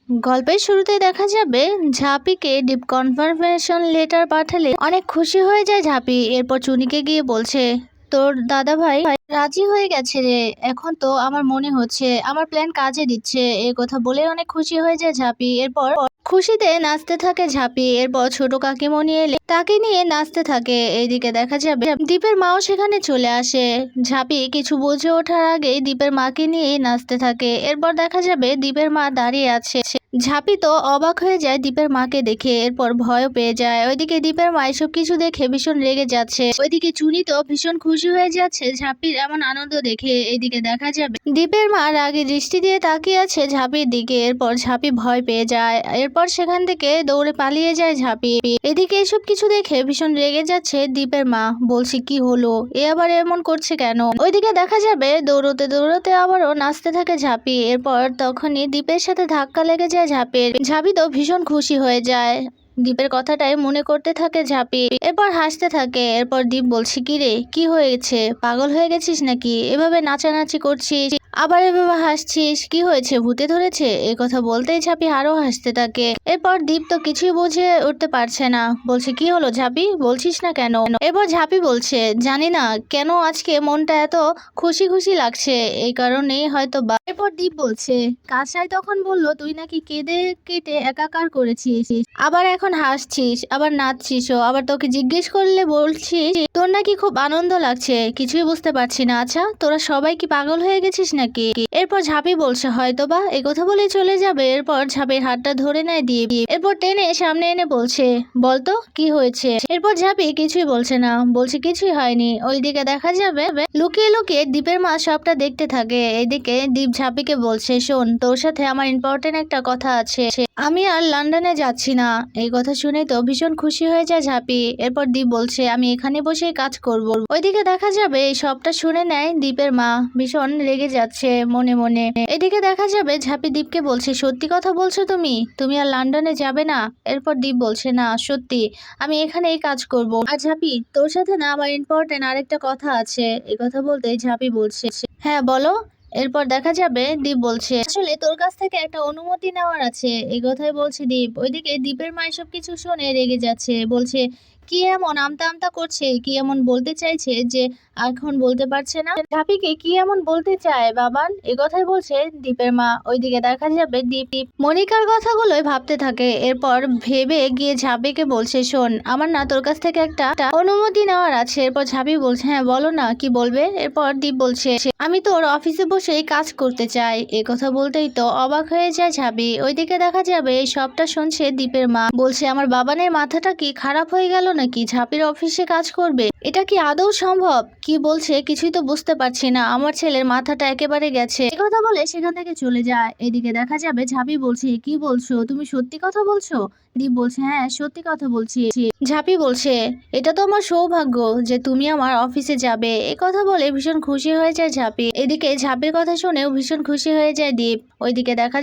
গল্পের শুরুতে দেখা যাবে ঝাঁপিকে ডিপ কনফার্মেশন লেটার পাঠালে অনেক খুশি হয়ে যায় ঝাঁপি। এরপর চুনিকে গিয়ে বলছে, তোর দাদা ভাই রাজি হয়ে গেছে রে। এখন তো আমার মনে হচ্ছে আমার প্ল্যান কাজে দিচ্ছে। এই কথা বলে অনেক খুশি হয়ে যায় ঝাঁপি। এরপর খুশিতে নাচতে থাকে ঝাঁপি। এরপর ছোট কাকিমণি এলে তাকে নিয়ে নাচতে থাকে। এইদিকে দেখা যাবে দীপের মাও সেখানে চলে আসে। ঝাঁপি কিছু বুঝে ওঠার আগেই দীপের মাকে নিয়ে নাচতে থাকে। এরপর দেখা যাবে দীপের মা দাঁড়িয়ে আছে। ঝাঁপি তো অবাক হয়ে যায় দীপের মাকে দেখে। এরপর ভয়ও পেয়ে যায়। ওইদিকে দীপের মা এসব কিছু দেখে ভীষণ রেগে যাচ্ছে। ওইদিকে চুনি তো ভীষণ খুশি হয়ে যাচ্ছে ঝাঁপির এমন আনন্দ দেখে। এইদিকে দেখা যাবে দীপের মা রাগী দৃষ্টি দিয়ে তাকিয়ে আছে ঝাঁপির দিকে। এরপর ঝাঁপি ভয় পেয়ে যায়। এরপর সেখান থেকে দৌড়ে পালিয়ে যায় ঝাঁপি। এদিকে এসব কিছু দেখে ভীষণ রেগে যাচ্ছে দীপের মা। বলছে, কি হলো, এ আবার এমন করছে কেন? ওইদিকে দেখা যাবে দৌড়তে দৌড়তে আবারও নাচতে থাকে ঝাঁপি। এরপর তখনই দীপের সাথে ধাক্কা লেগে যায় ঝাঁপির। ঝাঁপি তো ভীষণ খুশি হয়ে যায়। দীপের কথাটাই মনে করতে থাকে ঝাঁপি। এরপর হাসতে থাকে। এরপর দীপ বলছে, কি রে, কি হয়েছে? পাগল হয়ে গেছিস নাকি? এভাবে নাচানাচি করছিস, আবার এভাবে হাসছিস, কি হয়েছে? ভূতে ধরেছে? এই কথা বলতেই ঝাঁপি আরো হাসতে থাকে। এরপর দীপ তো কিছুই বুঝে উঠতে পারছে না। বলছে, কি হলো ঝাঁপি, বলছিস না কেন? এরপর ঝাঁপি বলছে, জানি না কেন আজকে মনটা এত খুশি খুশি লাগছে, এই কারণেই হয়তো বা। এরপর দীপ বলছে, কাসাই তখন বললো তুই নাকি কেঁদে কেটে একাকার করেছিস, আবার এখন হাসছিস, আবার নাচছিসও, আবার তোকে জিজ্ঞেস করলে বলছিস তোর নাকি খুব আনন্দ লাগছে। কিছুই বুঝতে পারছি না। আচ্ছা, তোরা সবাই কি পাগল হয়ে গেছিস নাকি? এরপর ঝাঁপি বলছে, হয়তো বা। এই কথা বলে চলে যাবে। এরপর ঝাঁপির হাতটা ধরে নেয় দীপ। এরপর টেনে সামনে এনে বলছে, বলতো কি হয়েছে? এরপর ঝাঁপি কিছুই বলছে না, বলছে কিছুই হয়নি। ওইদিকে দেখা যাবে লুকিয়ে লুকিয়ে দীপের মা সবটা দেখতে থাকে। এইদিকে দীপ ঝাঁপিকে বলছে, শোন, তোর সাথে আমার ইম্পর্টেন্ট একটা কথা আছে। আমি আর লন্ডনে যাচ্ছি না। এই কথা শুনে তো ভীষণ খুশি হয়ে যায় ঝাঁপি। এরপর দীপ বলছে, আমি এখানে বসেই কাজ করব। ওইদিকে দেখা যাবে এই সবটা শুনে নেয় দীপের মা। ভীষণ রেগে যাচ্ছে মনে মনে। এদিকে দেখা যাবে ঝাঁপি দীপকে বলছে, সত্যি কথা বলছো তুমি? তুমি আর লন্ডনে যাবে না? এরপর দীপ বলছে, না সত্যি, আমি এখানেই কাজ করব। আর ঝাঁপি, তোর সাথে না আমার ইম্পর্টেন্ট আরেকটা কথা আছে। এই কথা বলতে ঝাঁপি বলছে, হ্যাঁ বলো। এরপর দেখা যাবে দীপ বলছে, আসলে তোর কাছ থেকে একটা অনুমতি নেওয়ার আছে। এই কথাই বলছে দীপ। ওইদিকে দীপের মা সব কিছু শুনে রেগে যাচ্ছে। বলছে, কি এমন আমতা আমতা করছে? কি এমন বলতে চাইছে যে এখন বলতে পারছে না? ঝাঁপিকে কি এমন বলতে চায় বাবান? এ কথাই বলছে দীপের মা। ওইদিকে দেখা যাবে দীপ মনিকার কথাগুলোই ভাবতে থাকে। এরপর ভেবে গিয়ে ঝাঁপিকে বলছে, শোন, আমার না তোর কাছ থেকে একটা অনুমতি নেওয়ার আছে। এরপর ঝাঁপি বলছে, হ্যাঁ বলো না, কি বলবে? এরপর দীপ বলছে, আমি তোর অফিসে বসেই কাজ করতে চাই। এ কথা বলতেই তো অবাক হয়ে যায় ঝাঁপি। ওইদিকে দেখা যাবে এই সবটা শুনছে দীপের মা। বলছে, আমার বাবানের মাথাটা কি খারাপ হয়ে গেল নাকি? ঝাঁপির অফিসে কাজ করবে, এটা কি আদৌ সম্ভব? কি বলছে কিছুই তো বুঝতে পারছি না। আমার ছেলের মাথাটা একেবারে গেছে। এই কথা বলে সেখান থেকে চলে যায়। এদিকে দেখা যাবে ঝাঁপি বলছে, কি বলছো তুমি? সত্যি কথা বলছো? দীপ বলছে, হ্যাঁ সত্যি কথা বলছি। ঝাঁপি বলছে, এটা তো আমার সৌভাগ্য যে তুমি আমার অফিসে যাবে। এ কথা বলে ভীষণ খুশি হয়ে যায় ঝাঁপি। এদিকে ঝাঁপির কথা শুনেও ভীষণ খুশি হয়ে যায় দীপ। ওইদিকে দেখা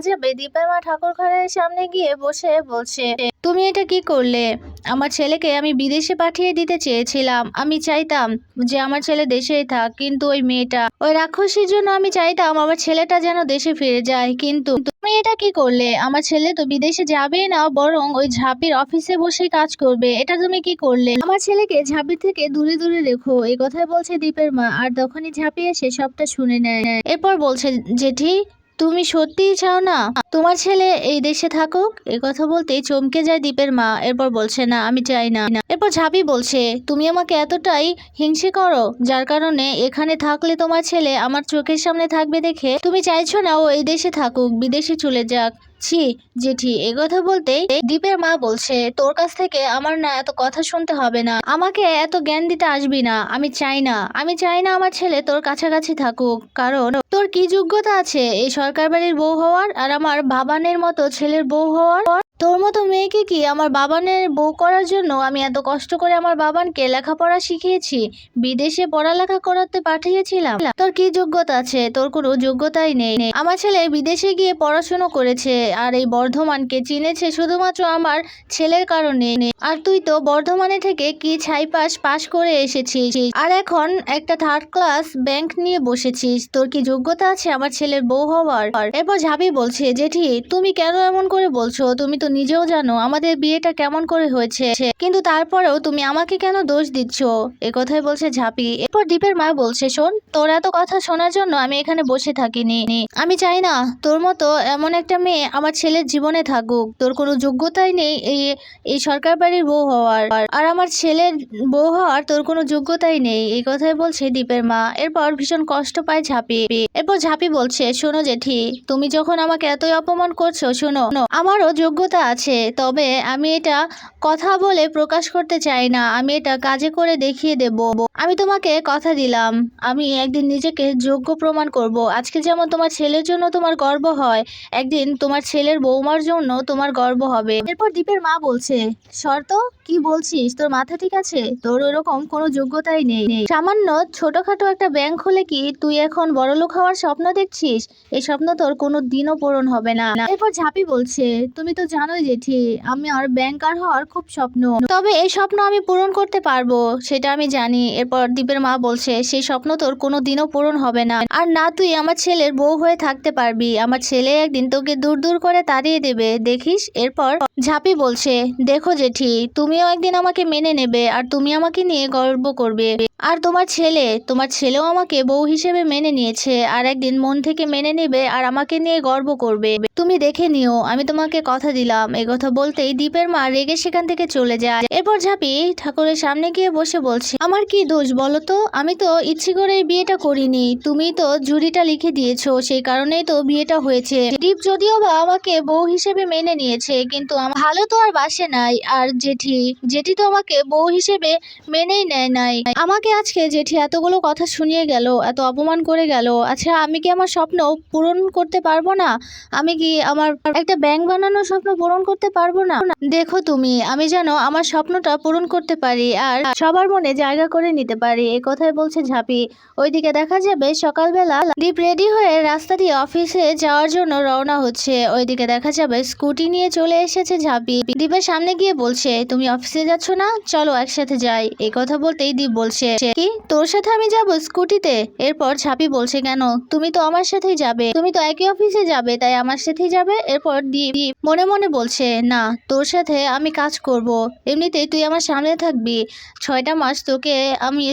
যাবে দীপের মা ঠাকুর ঘরের সামনে গিয়ে বসে বলছে, তুমি এটা কি করলে? আমার ছেলেকে আমি বিদেশে পাঠিয়ে দিতে চেয়েছিলাম। আমি চাইতাম যে আমার ছেলে দেশেই থাক, কিন্তু ওই মেয়েটা, ওই রাক্ষসীর জন্য আমি চাইতাম আমার ছেলেটা যেন দেশে ফিরে যায়। কিন্তু তুমি এটা কি করলে? আমার ছেলে তো বিদেশে যাবেই না, বরং ওই ঝাঁপির অফিসে বসে কাজ করবে। এটা তুমি কি করলে? আমার ছেলেকে ঝাঁপি থেকে দূরে দূরে রেখো। এই কথাই বলছে দীপের মা। আর তখনই ঝাঁপি এসে সবটা শুনে নেয়। এরপর বলছে, জেঠি, তুমি সত্যিই চাও না তোমার ছেলে এই দেশে থাকুক? এই কথা বলতেই চমকে যায় দীপের মা। এরপর বলছে, না, আমি চাই না। এরপর ঝাঁপি বলছে, তুমি আমাকে এতটাই হিংসে করো যার কারণে এখানে থাকলে তোমার ছেলে আমার চোখের সামনে থাকবে দেখে তুমি চাইছো না ও এই দেশে থাকুক, বিদেশে চলে যাক? ছি জেঠি। একথা বলতেই দীপের মা বলছে, তোর কাছ থেকে আমার না এত কথা শুনতে হবে না, আমাকে এত জ্ঞান দিতে আসবি না। আমি চাই না আমার ছেলে তোর কাছাকাছি থাকুক। কারণ তোর কি যোগ্যতা আছে এই সরকার বাড়ির বউ হওয়ার আর আমার বাবানের মতো ছেলের বউ হওয়ার? তোর মতো মেয়েকে কি আমার বাবানের বউ করার জন্য আমি এত কষ্ট করে আমার বাবানকে লেখাপড়া শিখিয়েছি, বিদেশে পড়ালেখা করাতে পাঠিয়েছিলাম। তোর কি যোগ্যতা আছে? তোর কোনো যোগ্যতাই নেই। আমার ছেলে বিদেশে গিয়ে পড়াশুনো করেছে আর এই বর্ধমানকে চিনেছে শুধুমাত্র আমার ছেলের কারণে। আর তুই তো বর্ধমানে থেকে কি ছাইপাস পাশ করে এসেছিস আর এখন একটা থার্ড ক্লাস ব্যাংক নিয়ে বসেছিস। তোর কি যোগ্যতা আছে আমার ছেলের বউ হওয়ার? এরপর ঝাঁপি বলছে, জেঠি তুমি কেন এমন করে বলছো? তুমি তো নিজেও জানো আমাদের বিয়েটা কেমন করে হয়েছে, কিন্তু তারপরেও তুমি আমাকে কেন দোষ দিচ্ছ? কথাই বলছে ঝাঁপি। এরপর দীপের মা বলছে, শোন, তোর এত কথা শোনার জন্য আমি এখানে বসে থাকিনি। আমি চাই না তোর মতো এমন একটা মেয়ে আমার ছেলের জীবনে থাকুক। তোর কোনো যোগ্যতাই নেই এই সরকার বাড়ির বউ হওয়ার, আর আমার ছেলের বউ হওয়ার তোর কোনো যোগ্যতাই নেই। এই কথাই বলছে দীপের মা। এরপর ভীষণ কষ্ট পায় ঝাঁপি। এরপর ঝাঁপি বলছে, শোনো জেঠি, তুমি যখন আমাকে এতই অপমান করছো, শোনো, আমারও যোগ্যতা আছে, তবে আমি এটা কথা বলে প্রকাশ করতে চাই না, আমি এটা কাজে করে দেখিয়ে দেব। আমি তোমাকে কথা দিলাম, আমি একদিন নিজেকে যোগ্য প্রমাণ করব। আজকে যেমন তোমার ছেলের জন্য তোমার গর্ব হয়, একদিন তোমার ছেলের বৌমার জন্য তোমার গর্ব হবে। এরপর দীপের মা বলছে, শর্ত? কি বলছিস? তোর মাথা ঠিক আছে? তোর ওরকম কোনো যোগ্যতাই নেই। সামান্য ছোটখাটো একটা ব্যাংক খুলে কি তুই এখন বড়লোক হওয়ার স্বপ্ন দেখছিস? এই স্বপ্ন তোর কোনো দিনও পূরণ হবে না। এরপর ঝাঁপি বলছে, তুমি তো জানোই জেঠি আমার ব্যাংকার হওয়ার খুব স্বপ্ন, তবে এই স্বপ্ন আমি পূরণ করতে পারবো, সেটা আমি জানি। এরপর দীপের মা বলছে, সেই স্বপ্ন তোর কোনো দিনও পূরণ হবে না, আর না তুই আমার ছেলের বউ হয়ে থাকতে পারবি। আমার ছেলে একদিন তোকে দূর দূর করে তাড়িয়ে দেবে, দেখিস। এরপর ঝাঁপি বলছে, দেখো জেঠি, তুমিও একদিন আমাকে মেনে নেবে আর তুমি আমাকে নিয়ে গর্ব করবে, আর তোমার ছেলেও আমাকে বউ হিসেবে মেনে নিয়েছে, আর একদিন মন থেকে মেনে নেবে আর আমাকে নিয়ে গর্ব করবে। তুমি দেখে নিও, আমি তোমাকে কথা দিলাম। এই কথা বলতেই দীপের মা রেগে সেখান থেকে চলে যায়। এরপর ঝাঁপি ঠাকুরের সামনে গিয়ে বসে বলছে, আমার কি দোষ বলো তো? আমি তো ইচ্ছে করে এই বিয়েটা করিনি, তুমি তো ঝুড়িটা লিখে দিয়েছো, সেই কারণেই তো বিয়েটা হয়েছে। দীপ যদিও বা আমাকে বউ হিসেবে মেনে নিয়েছে, কিন্তু আমার ভালো তো আর বাসে নাই। আর জেঠি তো আমাকে বউ হিসেবে মেনেই নেয় নাই। আমাকে আজকে জেঠি এতগুলো কথা শুনিয়ে গেল, এত অপমান করে গেল। আচ্ছা, আমি কি আমার স্বপ্ন পূরণ করতে পারবো না? আমি কি আমার একটা ব্যাংক বানানোর স্বপ্ন পূরণ করতে পারবো না? দেখো তুমি, আমি যেন আমার স্বপ্নটা পূরণ করতে পারি আর সবার মনে জায়গা করে নিতে পারি। এই কথাই বলছে ঝাঁপি। ওইদিকে দেখা যাবে সকালবেলা দীপ রেডি হয়ে রাস্তা দিয়ে অফিসে যাওয়ার জন্য রওনা হচ্ছে। ওইদিকে দেখা যাবে স্কুটি নিয়ে চলে এসেছে ঝাঁপি। দীপের সামনে গিয়ে বলছে, তুমি অফিসে যাচ্ছ না? চলো একসাথে যাই। এই কথা বলতেই দীপ বলছে, কি তোর সাথে আমি যাব স্কুটিতে? এরপর ঝাঁপি বলছে, কেন? তুমি তো আমার সাথেই যাবে, তুমি তো একই অফিসে যাবে, তাই আমার সাথেই যাবে। এরপর দীপ মনে মনে বলছে, না, তোর সাথে আমি কাজ করব, এমনিতেই তুই আমার সামনে থাকবি। 6টা মাস তোকে আমি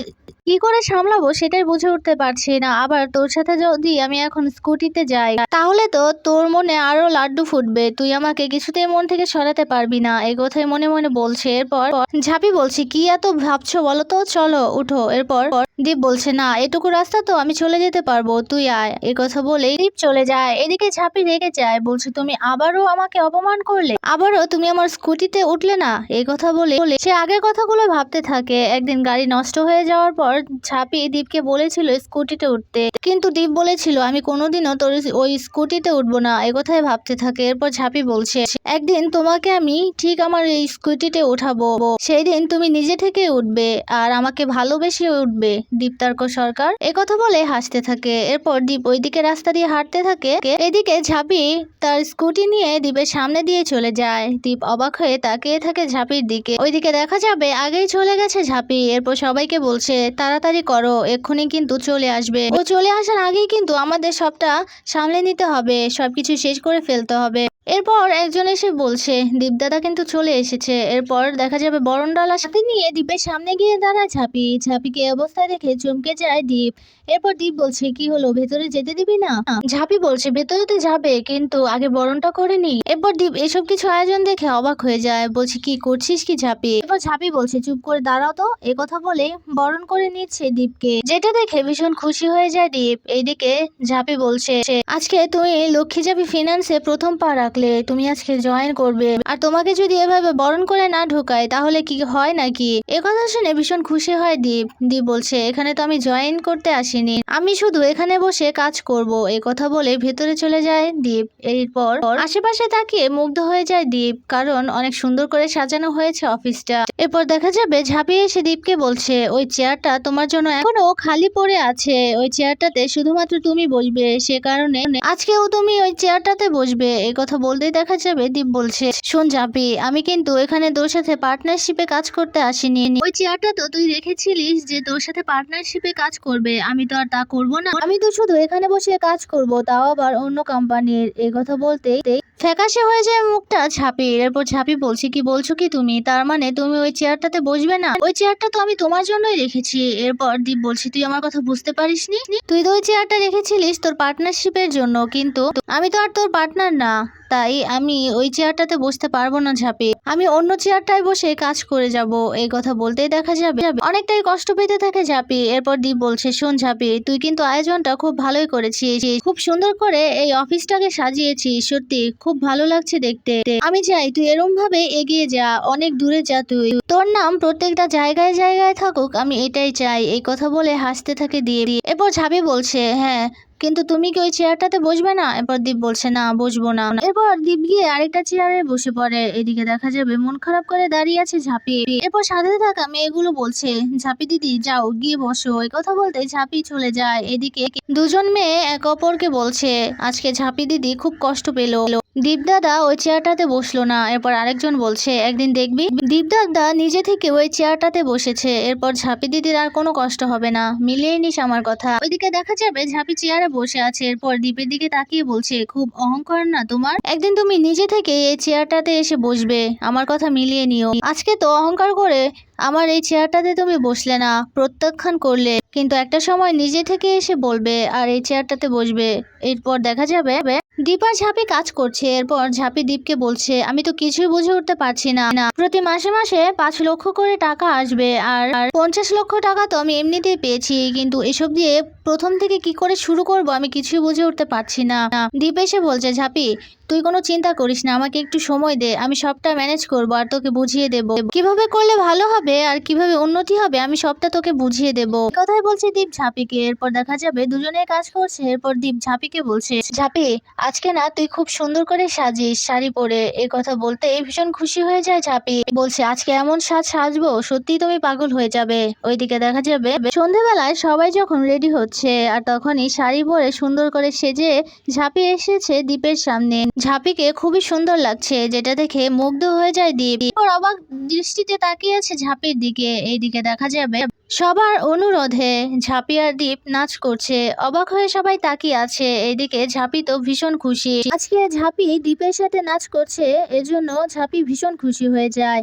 কি করে সামলাবো সেটাই বুঝে উঠতে পারছি না। আবার তোর সাথে যদি আমি এখন স্কুটিতে যাই, তাহলে তো তোর মনে আরো লাড্ডু ফুটবে, তুই আমাকে কিছুতেই মন থেকে সরাতে পারবি না। এই কথাই মনে মনে বলছে। এরপর ঝাঁপি বলছি, কি এত ভাবছো বলো তো, চলো উঠো। এরপর দীপ বলছে, না, এটুকু রাস্তা তো আমি চলে যেতে পারবো, তুই আয়। এই কথা বলেই দীপ চলে যায়। এদিকে ঝাঁপি রেগে যায়, বলছে, তুমি আবারও আমাকে অপমান করলে, আবারও তুমি আমার স্কুটিতে উঠলে না। এই কথা বলে সে আগের কথাগুলো ভাবতে থাকে। একদিন গাড়ি নষ্ট হয়ে যাওয়ার পর ঝাঁপি দীপকে বলেছিল স্কুটিতে উঠতে, কিন্তু দীপ বলেছিল, আমি কোনোদিনও তোর ওই স্কুটিতে উঠবো না। এই কথাই ভাবতে থাকে। এরপর ঝাঁপি বলছে, একদিন তোমাকে আমি ঠিক আমার এই স্কুটিতে উঠাবো, সেই দিন তুমি নিজে থেকে উঠবে আর আমাকে ভালোবেসে উঠবে। দীপতার্ক সরকার। কথা বলে হাসতে থাকে। এরপর দীপ ওইদিকে রাস্তা দিয়ে হাঁটতে থাকে। এদিকে ঝাঁপি তার স্কুটি নিয়ে দীপের সামনে দিয়ে চলে যায়। দীপ অবাক হয়ে তাকিয়ে থাকে ঝাঁপির দিকে। ওইদিকে দেখা যাবে আগেই চলে গেছে ঝাঁপি। এরপর সবাইকে বলছে, তাড়াতাড়ি করো, এক্ষুনি কিন্তু চলে আসবে। ও চলে আসার আগেই কিন্তু আমাদের সবটা সামলে নিতে হবে, সবকিছু শেষ করে ফেলতে হবে। এরপর একজন এসে বলছে, দীপদাদা কিন্তু চলে এসেছে। এরপর দেখা যাবে বরণডালা সাথে নিয়ে দীপের সামনে গিয়ে দাঁড়ায় ঝাঁপি। ঝাঁপিকে অবস্থায় দেখে চমকে যায় দীপ। এরপর দীপ বলছে, কি হলো, ভেতরে যেতে দিবি না? ঝাঁপি বলছে, ভেতরে তো যাবে, কিন্তু আগে বরণটা করে নি। এরপর দীপ এসব কিছু আয়োজন দেখে অবাক হয়ে যায়, বলছে, কি করছিস কি ঝাঁপি? এরপর ঝাঁপি বলছে, চুপ করে দাঁড়াও তো। কথা বলে বরণ করে নিচ্ছে দীপকে, যেটা দেখে ভীষণ খুশি হয়ে যায় দীপ। এইদিকে ঝাঁপি বলছে, আজকে তুমি লক্ষ্মী যাবি ফিনান্সে প্রথম পা রাখো। থাকলে তুমি আজকে জয়েন করবে, আর তোমাকে যদি এভাবে বরণ করে না ঢোকায় তাহলে কি হয় নাকি? একথা শুনে ভীষণ খুশি হয় দীপ। দীপ বলছে, এখানে তো আমি জয়েন করতে আসিনি, আমি শুধু এখানে বসে কাজ করব। এই কথা বলে ভেতরে চলে যায় দীপ। এরপর আশেপাশে তাকিয়ে মুগ্ধ হয়ে যায় দীপ, কারণ অনেক সুন্দর করে সাজানো হয়েছে অফিসটা। এরপর দেখা যাবে ঝাঁপিয়ে এসে দীপকে বলছে, ওই চেয়ারটা তোমার জন্য এখনো খালি পড়ে আছে, ওই চেয়ারটাতে শুধুমাত্র তুমি বসবে, সে কারণে আজকেও তুমি ওই চেয়ারটাতে বসবে। এই কথা বলতেই দেখা যাবে দীপ বলছে, শোন ঝাঁপি, আমি কিন্তু এখানে তোর সাথে পার্টনারশিপে কাজ করতে আসিনি। ওই চেয়ারটা তো তুই রেখেছিলিস যে তোর সাথে পার্টনারশিপে কাজ করবে, আমি তো আর তা করবো না, আমি তো শুধু এখানে বসে কাজ করব, তাও আবার অন্য কোম্পানির। এই কথা বলতেই ফ্যাকাশে হয়ে যায় মুখটা ঝাঁপির। এরপর ঝাঁপি বলছে, কি বলছো কি তুমি? তার মানে তুমি ওই চেয়ারটাতে বসবে না? ওই চেয়ারটা তো আমি তোমার জন্যই রেখেছি। এরপর দীপ বলছে, তুই আমার কথা বুঝতে পারিসনি? তুই তো ওই চেয়ারটা রেখেছিলিস তোর পার্টনারশিপের জন্য, কিন্তু আমি তো আর তোর পার্টনার না, তাই আমি ওই চেয়ারটাতে বসতে পারবো না ঝাঁপি, আমি অন্য চেয়ারটায় বসে কাজ করে যাব। এই কথা বলতেই দেখা যাবে অনেকটাই কষ্ট পেতে থাকে ঝাঁপি। এরপর দীপ বলছে, শোন ঝাঁপি, তুই কিন্তু আয়োজনটা খুব ভালোই করেছিস, খুব সুন্দর করে এই অফিসটাকে সাজিয়েছিস, সত্যি খুব ভালো লাগছে দেখতে। আমি চাই তুই এরম ভাবে এগিয়ে যা, অনেক দূরে যা, তুই তোর নাম প্রত্যেকটা জায়গায় জায়গায় থাকুক, আমি এটাই চাই। এই কথা বলে হাসতে থাকে দীপ। এরপর ঝাঁপি বলছে, হ্যাঁ কিন্তু তুমি কি ওই চেয়ারটাতে বসবে না? এরপর দীপ বলছে, না বসবো না। এরপর দীপ গিয়ে আরেকটা চেয়ারে বসে পড়ে। এদিকে দেখা যাবে মন খারাপ করে দাঁড়িয়ে আছে ঝাঁপি। এরপর সাথে থাকা মেয়েগুলো বলছে, ঝাঁপি দিদি যাও গিয়ে বসো। এই কথা বলতে ঝাঁপি চলে যায়। এদিকে দুজন মেয়ে এক অপরকে বলছে, আজকে ঝাঁপি দিদি খুব কষ্ট পেল, দীপ দাদা ওই চেয়ারটাতে বসলো না। এরপর আরেকজন বলছে, একদিন দেখবি দীপ দাদা নিজে থেকে ওই চেয়ারটাতে বসেছে, এরপর ঝাঁপি দিদির আর কোনো কষ্ট হবে না, মিলিয়ে নিস আমার কথা। ওইদিকে দেখা যাবে ঝাঁপি চেয়ারে বসে আছে। এরপর দীপের দিকে তাকিয়ে বলছে, খুব অহংকার না তোমার? একদিন তুমি নিজে থেকে এই চেয়ারটাতে এসে বসবে, আমার কথা মিলিয়ে নিও। আজকে তো অহংকার করে আমার এই চেয়ারটাতে তুমি বসলে না, প্রত্যাখ্যান করলে, কিন্তু একটা সময় নিজে থেকে এসে বলবে আর এই চেয়ারটাতে বসবে। এরপর দেখা যাবে দীপ আর ঝাঁপি কাজ করছে। এরপর ঝাঁপি দীপকে বলছে, আমি তো কিছুই বুঝে উঠতে পারছি না, প্রতি মাসে মাসে 5 লক্ষ করে টাকা আসবে, আর 50 লক্ষ টাকা তো আমি এমনিতেই পেয়েছি, কিন্তু এসব দিয়ে প্রথম থেকে কি করে শুরু করব আমি কিছুই বুঝে উঠতে পারছি না। দীপ এসে বলছে, ঝাঁপি তুই কোনো চিন্তা করিস না, আমাকে একটু সময় দে, আমি সবটা ম্যানেজ করবো আর তোকে বুঝিয়ে দেব, কিভাবে করলে ভালো হবে আর কিভাবে উন্নতি হবে আমি সবটা তোকে বুঝিয়ে দেব। কথাই বলছে দীপ ঝাঁপিকে। এরপর দেখা যাবে দুজনে কাজ করছে। এরপর দীপ ঝাঁপিকে বলছে, ঝাঁপি আজকে না তুই খুব সুন্দর করে সাজিস শাড়ি পরে। এই কথা বলতে ভীষণ খুশি হয়ে যায় ঝাঁপি। বলছে, আজকে এমন সাজবো সত্যি তুমি পাগল হয়ে যাবে। ওইদিকে দেখা যাবে সন্ধেবেলায় সবাই যখন রেডি হচ্ছে, আর তখনই শাড়ি পরে সুন্দর করে সেজে ঝাঁপি এসেছে দীপের সামনে। ঝাঁপিকে খুবই সুন্দর লাগছে, যেটা দেখে মুগ্ধ হয়ে যায় দীপ। অবাক দৃষ্টিতে তাকিয়ে আছে ঝাঁপির দিকে। এইদিকে দেখা যাবে সবার অনুরোধে ঝাঁপি আর দীপ নাচ করছে। অবাক হয়ে সবাই তাকিয়ে আছে। এইদিকে ঝাঁপি তো ভীষণ খুশি, আজকে ঝাঁপি দীপের সাথে নাচ করছে, এজন্য ঝাঁপি ভীষণ খুশি হয়ে যায়।